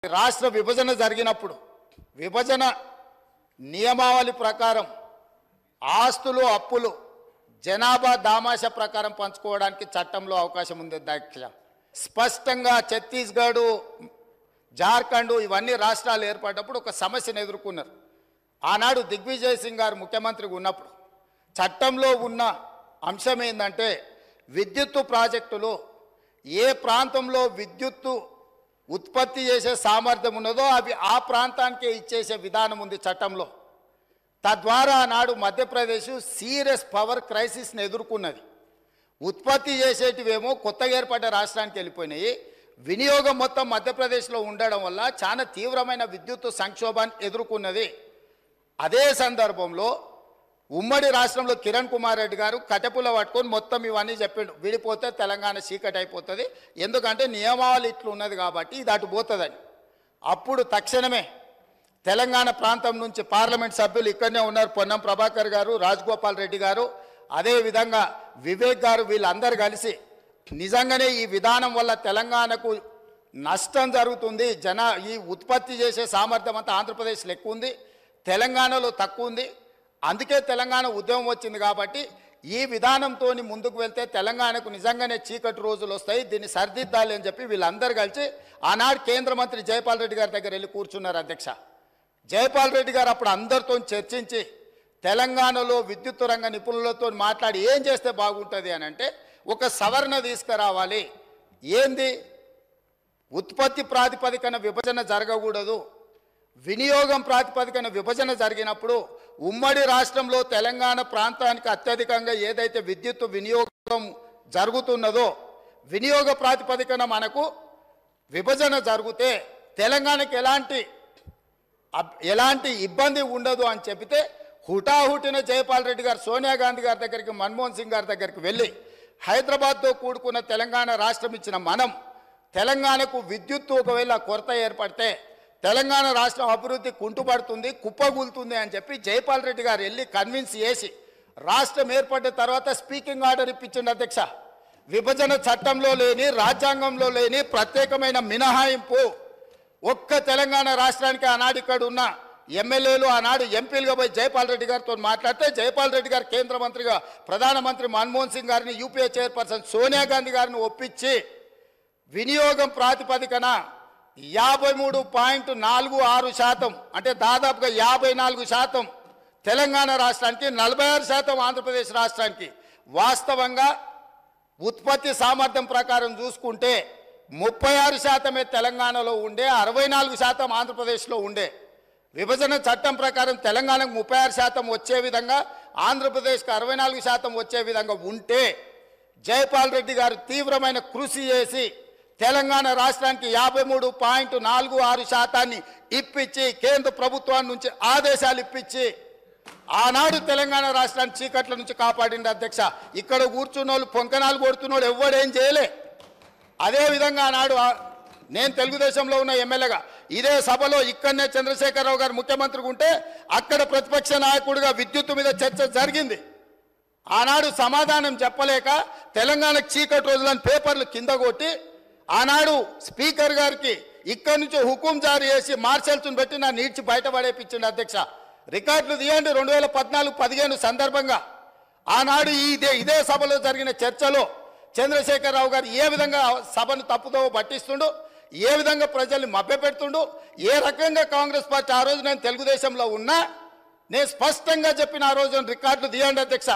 రాష్ట్ర విభజన జరిగినప్పుడు విభజన నియమావళి ప్రకారం ఆస్తులు అప్పులు జనాభా దామాష ప్రకారం పంచుకోవడానికి చట్టంలో అవకాశం ఉంది అధ్యక్ష. స్పష్టంగా ఛత్తీస్గఢ్ జార్ఖండ్ ఇవన్నీ రాష్ట్రాలు ఏర్పడినప్పుడు ఒక సమస్యను ఎదుర్కొన్నారు. ఆనాడు దిగ్విజయ్ సింగ్ గారు ముఖ్యమంత్రిగా ఉన్నప్పుడు చట్టంలో ఉన్న అంశం ఏంటంటే విద్యుత్తు ప్రాజెక్టులు ఏ ప్రాంతంలో విద్యుత్తు ఉత్పత్తి చేసే సామర్థ్యం ఉన్నదో అవి ఆ ప్రాంతానికే ఇచ్చేసే విధానం ఉంది చట్టంలో. తద్వారా ఆనాడు మధ్యప్రదేశ్ సీరియస్ పవర్ క్రైసిస్ని ఎదుర్కొన్నది. ఉత్పత్తి చేసేటివేమో కొత్తగా ఏర్పడ్డ రాష్ట్రానికి వెళ్ళిపోయినాయి. వినియోగం మొత్తం మధ్యప్రదేశ్లో ఉండడం వల్ల చాలా తీవ్రమైన విద్యుత్తు సంక్షోభాన్ని ఎదుర్కొన్నది. అదే సందర్భంలో ఉమ్మడి రాష్ట్రంలో కిరణ్ కుమార్ రెడ్డి గారు కటెపుల పట్టుకొని మొత్తం ఇవన్నీ చెప్పిండు, విడిపోతే తెలంగాణ చీకటి అయిపోతుంది, ఎందుకంటే నియమావళి ఇట్లు ఉన్నది కాబట్టి ఇది అటు పోతుందని. అప్పుడు తక్షణమే తెలంగాణ ప్రాంతం నుంచి పార్లమెంట్ సభ్యులు ఇక్కడనే ఉన్నారు, పొన్నం ప్రభాకర్ గారు, రాజగోపాల్ రెడ్డి గారు, అదేవిధంగా వివేక్ గారు, వీళ్ళందరూ కలిసి నిజంగానే ఈ విధానం వల్ల తెలంగాణకు నష్టం జరుగుతుంది, ఈ ఉత్పత్తి చేసే సామర్థ్యం అంతా ఆంధ్రప్రదేశ్లో ఎక్కువ ఉంది, తెలంగాణలో తక్కువ ఉంది, అందుకే తెలంగాణ ఉద్యమం వచ్చింది కాబట్టి ఈ విధానంతో ముందుకు వెళ్తే తెలంగాణకు నిజంగానే చీకటి రోజులు వస్తాయి, దీన్ని సరిదిద్దాలి అని చెప్పి వీళ్ళందరూ కలిసి ఆనాడు కేంద్ర మంత్రి జైపాల్ రెడ్డి గారి దగ్గర వెళ్ళి కూర్చున్నారు అధ్యక్ష. జైపాల్ రెడ్డి గారు అప్పుడు అందరితో చర్చించి తెలంగాణలో విద్యుత్ రంగ నిపుణులతో మాట్లాడి ఏం చేస్తే బాగుంటుంది అని అంటే ఒక సవరణ తీసుకురావాలి. ఏంది? ఉత్పత్తి ప్రాతిపదికన విభజన జరగకూడదు, వినియోగం ప్రాతిపదికన విభజన జరిగినప్పుడు ఉమ్మడి రాష్ట్రంలో తెలంగాణ ప్రాంతానికి అత్యధికంగా ఏదైతే విద్యుత్ వినియోగం జరుగుతున్నదో వినియోగ ప్రాతిపదికన మనకు విభజన జరిగితే తెలంగాణకి ఎలాంటి ఇబ్బంది ఉండదు అని చెబితే హుటాహుటిన జైపాల్ రెడ్డి గారు సోనియా గాంధీ గారి దగ్గరికి, మన్మోహన్ సింగ్ గారి దగ్గరికి వెళ్ళి హైదరాబాద్తో కూడుకున్న తెలంగాణ రాష్ట్రం ఇచ్చిన మనం తెలంగాణకు విద్యుత్తు ఒకవేళ కొరత ఏర్పడితే తెలంగాణ రాష్ట్రం అభివృద్ధి కుంటుపడుతుంది, కుప్పగూలుతుంది అని చెప్పి జైపాల్ రెడ్డి గారు వెళ్ళి కన్విన్స్ చేసి రాష్ట్రం ఏర్పడ్డ తర్వాత స్పీకింగ్ ఆర్డర్ ఇప్పించింది అధ్యక్ష. విభజన చట్టంలో లేని, రాజ్యాంగంలో లేని ప్రత్యేకమైన మినహాయింపు ఒక్క తెలంగాణ రాష్ట్రానికి ఆనాడు ఇక్కడ ఉన్న ఎమ్మెల్యేలు ఆనాడు ఎంపీలుగా పోయి జైపాల్ రెడ్డి గారితో మాట్లాడితే జైపాల్ రెడ్డి గారు కేంద్ర మంత్రిగా ప్రధానమంత్రి మన్మోహన్ సింగ్ గారిని, యూపీఏ చైర్పర్సన్ సోనియా గాంధీ గారిని ఒప్పించి వినియోగం ప్రాతిపదికన 53.46% అంటే దాదాపుగా 54% తెలంగాణ రాష్ట్రానికి, 46% ఆంధ్రప్రదేశ్ రాష్ట్రానికి. వాస్తవంగా ఉత్పత్తి సామర్థ్యం ప్రకారం చూసుకుంటే 36% తెలంగాణలో ఉండే, 64% ఆంధ్రప్రదేశ్లో ఉండే. విభజన చట్టం ప్రకారం తెలంగాణకు 36% వచ్చే విధంగా, ఆంధ్రప్రదేశ్కి 64% వచ్చే విధంగా ఉంటే జైపాల్ రెడ్డి గారు తీవ్రమైన కృషి చేసి తెలంగాణ రాష్ట్రానికి 53.46% ఇప్పించి కేంద్ర ప్రభుత్వం నుంచి ఆదేశాలు ఇప్పించి ఆనాడు తెలంగాణ రాష్ట్రాన్ని చీకట్ల నుంచి కాపాడింది అధ్యక్ష. ఇక్కడ కూర్చున్న వాళ్ళు పొంకనాలు కొడుతున్నాడు ఎవడేం చేయలే. అదేవిధంగా ఆనాడు నేను తెలుగుదేశంలో ఉన్న ఎమ్మెల్యేగా ఇదే సభలో ఇక్కడనే చంద్రశేఖరరావు గారు ముఖ్యమంత్రిగా ఉంటే అక్కడ ప్రతిపక్ష నాయకుడిగా విద్యుత్తు మీద చర్చ జరిగింది. ఆనాడు సమాధానం చెప్పలేక తెలంగాణకు చీకటి రోజులని పేపర్లు కింద కొట్టి ఆనాడు స్పీకర్ గారికి ఇక్కడి నుంచి హుకుం జారీ చేసి మార్షల్స్ను పెట్టి నా నీడ్చి బయటపడేపించింది అధ్యక్ష. రికార్డులు తీయండి. 2014-15 సందర్భంగా ఆనాడు ఇదే సభలో జరిగిన చర్చలో చంద్రశేఖరరావు గారు ఏ విధంగా సభను తప్పుదో పట్టిస్తుండు, ఏ విధంగా ప్రజల్ని మభ్యపెడుతుండు, ఏ రకంగా కాంగ్రెస్ పార్టీ ఆ రోజు నేను తెలుగుదేశంలో ఉన్నా నేను స్పష్టంగా చెప్పిన ఆ రోజు రికార్డులు తీయండి అధ్యక్ష.